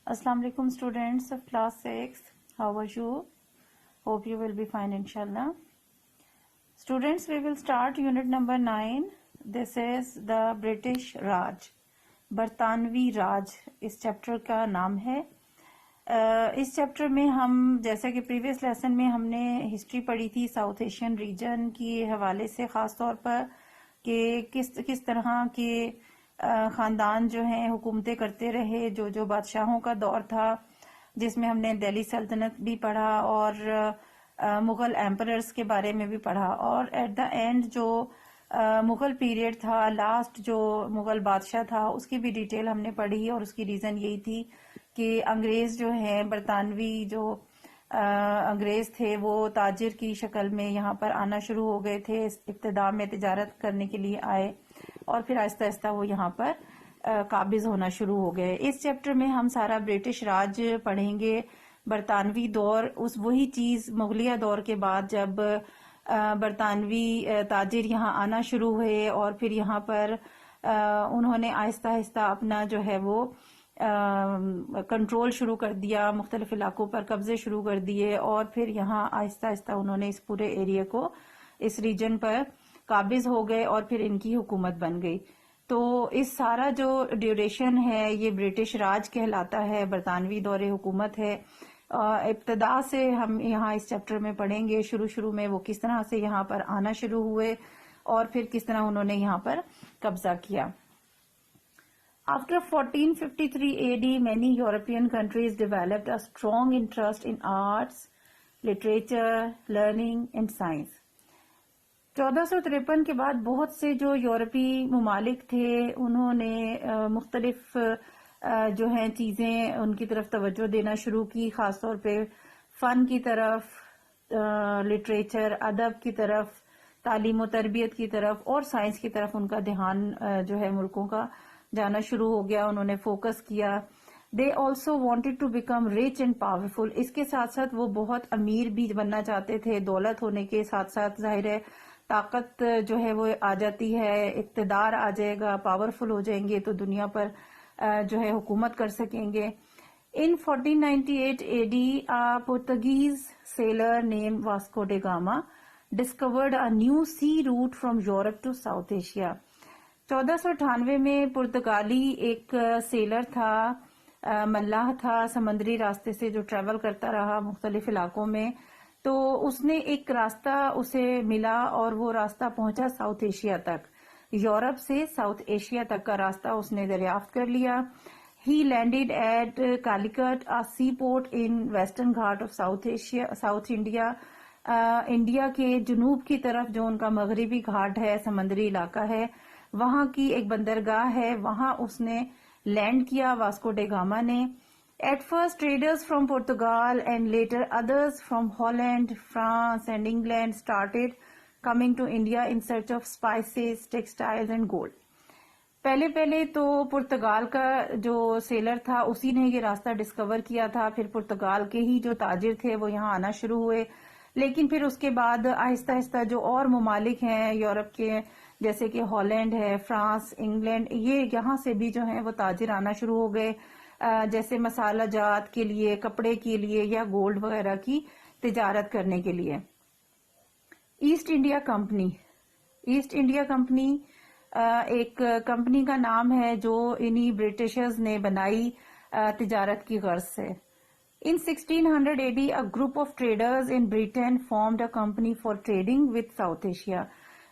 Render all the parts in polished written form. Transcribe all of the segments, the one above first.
Assalamu alaikum students of class 6. How are you? Hope you will be fine inshallah. Students, we will start unit number 9. This is the British Raj. برطانوی راج اس chapter کا نام ہے. اس chapter میں ہم جیسا کہ previous lesson میں ہم نے ہسٹری پڑھی تھی ساؤتھ ایشین ریجن کے حوالے سے، خاص طور پر کہ کس طرح کے خاندان جو ہیں حکومتیں کرتے رہے، جو بادشاہوں کا دور تھا، جس میں ہم نے دہلی سلطنت بھی پڑھا اور مغل ایمپررز کے بارے میں بھی پڑھا، اور ایٹ دا اینڈ جو مغل پیریڈ تھا، لاسٹ جو مغل بادشاہ تھا، اس کی بھی ڈیٹیل ہم نے پڑھی، اور اس کی ریزن یہی تھی کہ انگریز جو ہیں، برطانوی جو انگریز تھے، وہ تاجر کی شکل میں یہاں پر آنا شروع ہو گئے تھے. ابتدا میں تجارت کرنے کے لیے آئے اور پھر آہستہ آہستہ وہ یہاں پر قابض ہونا شروع ہو گئے. اس چیپٹر میں ہم سارا برٹش راج پڑھیں گے، برطانوی دور، وہی چیز مغلیہ دور کے بعد جب برطانوی تاجر یہاں آنا شروع ہوئے اور پھر یہاں پر انہوں نے آہستہ آہستہ اپنا جو ہے وہ کنٹرول شروع کر دیا، مختلف علاقوں پر قبضے شروع کر دیے، اور پھر یہاں آہستہ آہستہ انہوں نے اس پورے ایریا کو، اس ریجن پر قابض ہو گئے اور پھر ان کی حکومت بن گئی. تو اس سارا جو ڈیوریشن ہے یہ برٹش راج کہلاتا ہے، برطانوی دور حکومت ہے. ابتدا سے ہم یہاں اس چیپٹر میں پڑھیں گے، شروع میں وہ کس طرح سے یہاں پر آنا شروع ہوئے اور پھر کس طرح انہوں نے یہاں پر قبضہ کیا. After 1453 AD, many European countries developed a strong interest in arts, literature, learning and science. 1453 کے بعد بہت سے جو یورپی ممالک تھے انہوں نے مختلف جو ہیں چیزیں ان کی طرف توجہ دینا شروع کی، خاص طور پہ فن کی طرف، لٹریچر، ادب کی طرف، تعلیم و تربیت کی طرف اور سائنس کی طرف ان کا دھیان جو ہے ملکوں کا جانا شروع ہو گیا. انہوں نے فوکس کیا. They also wanted to become rich and powerful. اس کے ساتھ ساتھ وہ بہت امیر بھی بننا چاہتے تھے. دولت ہونے کے ساتھ ساتھ ظاہر ہے طاقت جو ہے وہ آ جاتی ہے، اقتدار آ جائے گا، پاورفل ہو جائیں گے تو دنیا پر جو ہے حکومت کر سکیں گے. In 1498 AD, a Portuguese sailor named Vasco da Gama discovered a new sea route from Europe to South Asia. 1498 میں پرتگالی ایک سیلر تھا، ملاح تھا، سمندری راستے سے جو ٹریول کرتا رہا مختلف علاقوں میں، تو اس نے ایک راستہ اسے ملا اور وہ راستہ پہنچا ساؤتھ ایشیا تک. یورپ سے ساؤتھ ایشیا تک کا راستہ اس نے دریافت کر لیا. He landed at Calicut, a seaport in Western Ghat of South India. India کے جنوب کی طرف جو ان کا مغربی گھاٹ ہے، سمندری علاقہ ہے، وہاں کی ایک بندرگاہ ہے، وہاں اس نے لینڈ کیا واسکو ڈے گاما نے. At first traders from Portugal and later others from Holland, France and England started coming to India in search of spices, textiles and gold. پہلے تو پرتگال کا جو سیلر تھا اسی نے یہ راستہ ڈسکور کیا تھا، پھر پرتگال کے ہی جو تاجر تھے وہ یہاں آنا شروع ہوئے، لیکن پھر اس کے بعد آہستہ آہستہ جو اور ممالک ہیں یورپ کے، جیسے کہ ہالینڈ ہے، فرانس، انگلینڈ، یہ یہاں سے بھی جو ہیں وہ تاجر آنا شروع ہو گئے، جیسے مسالہ جات کے لیے، کپڑے کے لیے یا گولڈ وغیرہ کی تجارت کرنے کے لیے. ایسٹ انڈیا کمپنی ایک کمپنی کا نام ہے جو انہی برٹشرز نے بنائی تجارت کی غرض سے. In 1600 AD, a group of traders in Britain formed a company for trading with South Asia.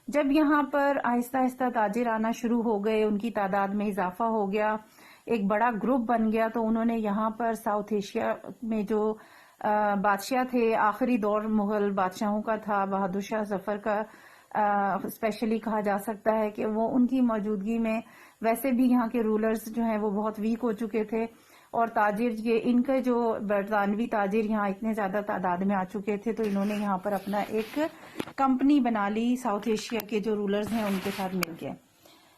جب یہاں پر آہستہ آہستہ تاجر آنا شروع ہو گئے، ان کی تعداد میں اضافہ ہو گیا، ایک بڑا گروپ بن گیا، تو انہوں نے یہاں پر ساؤتھ ایشیا میں جو بادشاہ تھے، آخری دور مغل بادشاہوں کا تھا، بہادر شاہ ظفر کا اسپیشلی کہا جا سکتا ہے کہ وہ ان کی موجودگی میں، ویسے بھی یہاں کے رولرز جو ہیں وہ بہت ویک ہو چکے تھے، اور تاجر یہ ان کے جو برطانوی تاجر یہاں اتنے زیادہ تعداد میں آ چکے تھے، تو انہوں نے یہاں پر اپنا ایک کمپنی بنا لی، ساؤتھ ایشیا کے جو رولرز ہیں ان کے ساتھ مل کے.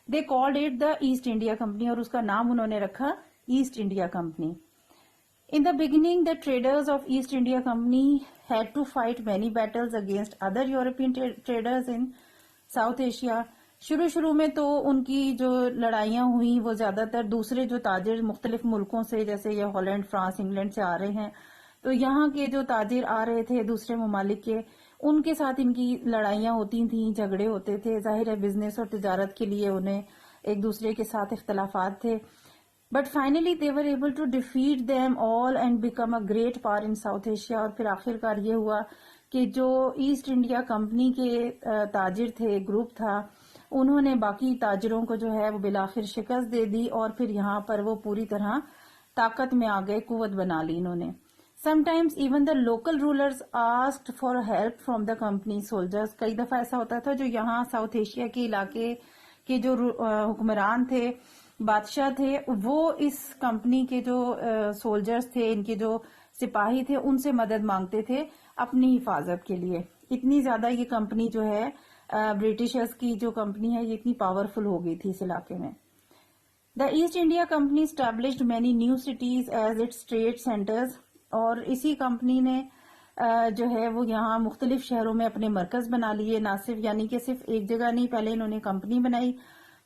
دے called it the East India company, اور اس کا نام انہوں نے رکھا East India company. In the beginning, the traders of East India Company had to fight many battles against other European traders in South Asia. شروع میں تو ان کی جو لڑائیاں ہوئی وہ زیادہ تر دوسرے جو تاجر مختلف ملکوں سے، جیسے یہ ہالینڈ، فرانس، انگلینڈ سے آ رہے ہیں، تو یہاں کے جو تاجر آ رہے تھے دوسرے ممالک کے، ان کے ساتھ ان کی لڑائیاں ہوتی تھیں، جھگڑے ہوتے تھے. ظاہر ہے بزنس اور تجارت کے لیے انہیں ایک دوسرے کے ساتھ اختلافات تھے. But finally they were able to defeat them all and become a great power in South Asia. اور پھر آخر کار یہ ہوا کہ جو ایسٹ انڈیا کمپنی کے تاجر تھے، گروپ تھا، انہوں نے باقی تاجروں کو جو ہے وہ بالآخر شکست دے دی، اور پھر یہاں پر وہ پوری طرح طاقت میں آ گئے، قوت بنا لی انہوں نے. Sometimes even the local rulers asked for help from the company soldiers. کئی دفعہ ایسا ہوتا تھا جو یہاں ساؤتھ ایشیا کے علاقے کے جو حکمران تھے، بادشاہ تھے، وہ اس کمپنی کے جو سولجرز تھے، ان کے جو سپاہی تھے، ان سے مدد مانگتے تھے اپنی حفاظت کے لیے. اتنی زیادہ یہ کمپنی جو ہے برٹشرز کی جو کمپنی ہے، یہ اتنی پاورفل ہو گئی تھی اس علاقے میں. The East India Company established many new cities as its trade centers. اور اسی کمپنی نے جو ہے وہ یہاں مختلف شہروں میں اپنے مرکز بنا لیے. نہ صرف یعنی کہ صرف ایک جگہ نہیں، پہلے انہوں نے کمپنی بنائی،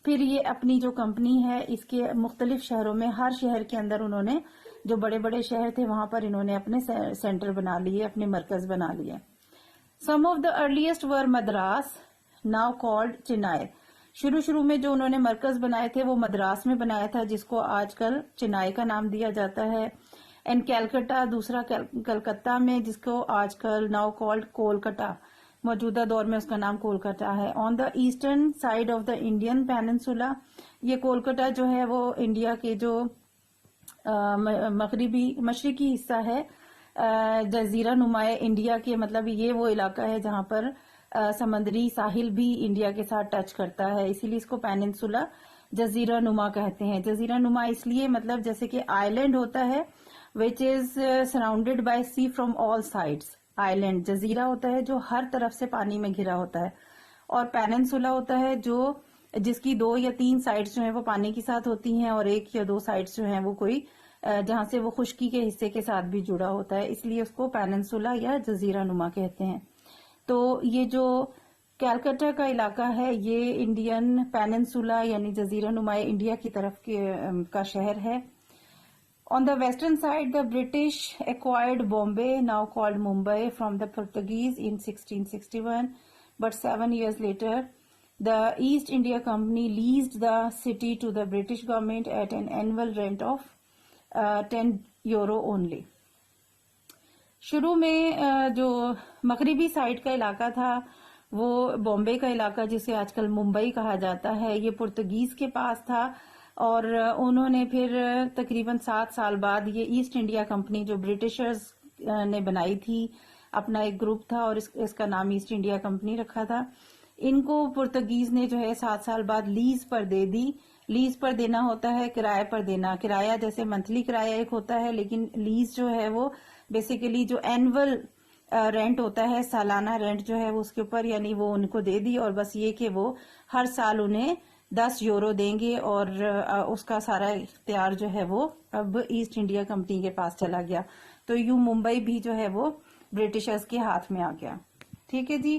پھر یہ اپنی جو کمپنی ہے اس کے مختلف شہروں میں، ہر شہر کے اندر انہوں نے جو بڑے بڑے شہر تھے وہاں پر انہوں نے اپنے سینٹر بنا لیے، اپنے مرکز بنا لیے. Some of the earliest were Madras, now called Chennai. شروع میں جو انہوں نے مرکز بنائے تھے وہ مدراس میں بنایا تھا، جس کو آج کل چنائی کا نام دیا جاتا ہے. اینڈ کیلکٹا، دوسرا کلکتہ میں، جس کو آج کل ناؤ کالڈ کولکتہ، موجودہ دور میں اس کا نام کولکتہ ہے. On the eastern side of the Indian peninsula, یہ کولکتہ جو ہے وہ انڈیا کے جو مشرقی حصہ ہے، جزیرہ نما انڈیا کے، مطلب یہ وہ علاقہ ہے جہاں پر سمندری ساحل بھی انڈیا کے ساتھ ٹچ کرتا ہے، اسی لیے اس کو پیننسولا جزیرہ نما کہتے ہیں. جزیرہ نما اس لیے مطلب جیسے کہ آئی لینڈ ہوتا ہے which is surrounded by sea from all sides. Island جزیرہ ہوتا ہے جو ہر طرف سے پانی میں گھرا ہوتا ہے، اور پیننسولا ہوتا ہے جس کی 2 یا 3 سائڈز جو ہیں وہ پانی کے ساتھ ہوتی ہیں، اور 1 یا 2 سائڈز جو ہیں وہ کوئی جہاں سے وہ خشکی کے حصے کے ساتھ بھی جڑا ہوتا ہے، اس لیے اس کو پیننسولا یا جزیرہ نما کہتے ہیں. تو یہ جو کیلکٹا کا علاقہ ہے یہ انڈین پیننسولا یعنی جزیرہ نما انڈیا کی طرف کا شہر ہے. On the western side, the British acquired Bombay, now called Mumbai, from the Portuguese in 1661. But 7 years later, the East India Company leased the city to the British government at an annual rent of €10 only. شروع میں جو مغربی side کا علاقہ تھا وہ بامبے کا علاقہ، جسے آج کل ممبئی کہا جاتا ہے، یہ پرتگیز کے پاس تھا. اور انہوں نے پھر تقریباً 7 سال بعد یہ ایسٹ انڈیا کمپنی جو برٹشرز نے بنائی تھی، اپنا ایک گروپ تھا اور اس کا نام ایسٹ انڈیا کمپنی رکھا تھا، ان کو پرتگیز نے جو ہے 7 سال بعد لیز پر دے دی. لیز پر دینا ہوتا ہے کرائے پر دینا. کرایہ جیسے منتھلی کرایہ ایک ہوتا ہے، لیکن لیز جو ہے وہ بیسیکلی جو اینول رینٹ ہوتا ہے، سالانہ رینٹ جو ہے وہ اس کے اوپر، یعنی وہ ان کو دے دی، اور بس یہ کہ وہ ہر سال انہیں €10 دیں گے، اور اس کا سارا اختیار جو ہے وہ اب ایسٹ انڈیا کمپنی کے پاس چلا گیا. تو یوں ممبئی بھی جو ہے وہ برٹشرز کے ہاتھ میں آ گیا. ٹھیک ہے جی،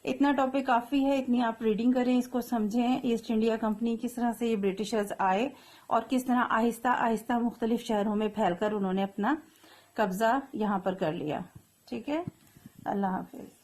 اتنا ٹاپک کافی ہے، اتنی آپ ریڈنگ کریں، اس کو سمجھیں. ایسٹ انڈیا کمپنی کس طرح سے یہ برٹشرز آئے اور کس طرح آہستہ آہستہ مختلف شہروں میں پھیل کر انہوں نے اپنا قبضہ یہاں پر کر لیا. ٹھیک ہے، اللہ حافظ.